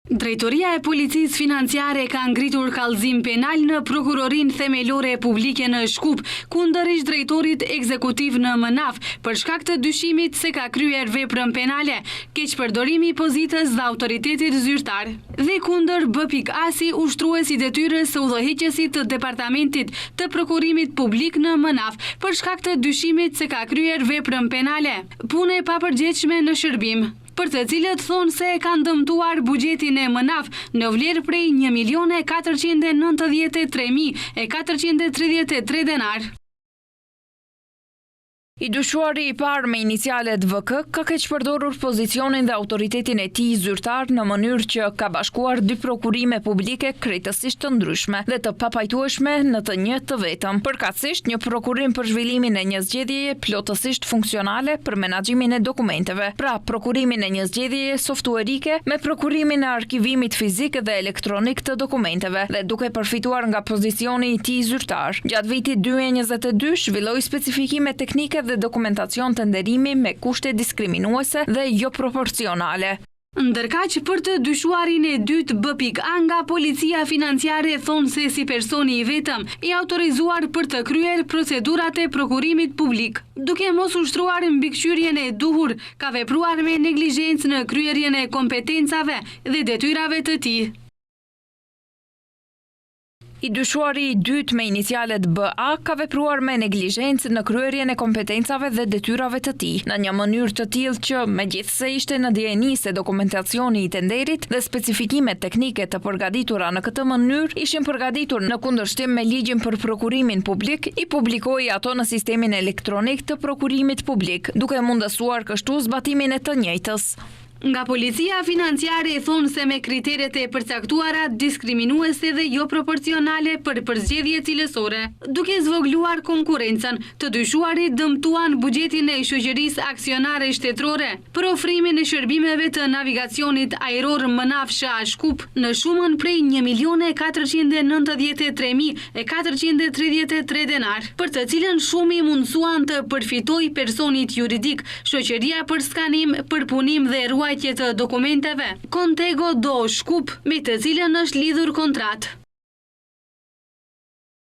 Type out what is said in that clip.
Drejtoria e Policisë Financiare ka ngritur kallëzim penal në Prokurorinë Themelore Publike në Shkup kundër ish drejtorit ekzekutiv në Mënaf për shkak të dyshimit se ka kryer veprën penale, keqpërdorimi i pozitës dhe autoritetit zyrtar. Dhe kundër B.A.si, ushtruesi detyrës së udhëheqësit të departamentit të prokurimit publik në Mënaf për shkak të dyshimit se ka kryer veprën penale, punë e papërgjegjshme në shërbim, për të cilët thonë se e kanë dëmtuar buxhetin e Mënaf në vlerë prej 1.493.433 denar. I dyshuari i parë me inicialet VK ka keqpërdorur pozicionin dhe autoritetin e tij zyrtar në mënyrë që ka bashkuar dy prokurime publike krejtësisht të ndryshme dhe të papajtueshme në të një të vetëm. Përkatësisht, një prokurim për zhvillimin e një zgjedhjeje plotësisht funksionale për menaxhimin e dokumenteve, pra prokurimin e një zgjedhjeje softuerike me prokurimin e arkivimit fizik dhe elektronik të dokumenteve dhe duke përfituar nga pozicioni i tij zyrtar. Gjatë vitit 2022 zhvilloi specifikime teknike dhe dokumentacion të nderimi me kushte diskriminuese dhe jo proporcionale. Ndërkaq, për të dyshuarin e dytë B.A. nga Policia Financiare thonë se si personi i vetëm i autorizuar për të kryer procedurat e prokurimit publik, duke mos ushtruar mbikëqyrjen e duhur, ka vepruar me neglizhencë në kryerjen e kompetencave dhe detyrave të tij. I dyshuari i dytë me inicialet BA ka vepruar me neglizhencë në kryerjen e kompetencave dhe detyrave të tij, në një mënyrë të tillë që megjithse ishte në dijeni se dokumentacioni i tenderit dhe specifikimet teknike të përgatitura në këtë mënyrë ishin përgatitur në kundërshtim me ligjin për prokurimin publik, i publikoi ato në sistemin elektronik të prokurimit publik, duke mundësuar kështu zbatimin e të njëjtës. Nga Policia Financiare thonë se me kriteret e përcaktuara diskriminuese dhe jo proporcionale për përzgjedhje cilësore, duke zvogluar konkurrencën, të dyshuarit dëmtuan buxhetin e shoqërisë aksionare shtetërore për ofrimin e shërbimeve të navigacionit ajror Mënaf SHA Shkup në shumën prej 1.493.433 denar, për të cilën shumë i mundsuan të përfitoj personit juridik, shoqëria për skanim, përpunim dhe ruajtje të dokumenteve, Contego Do Shkup, me të cilën është lidhur kontratë.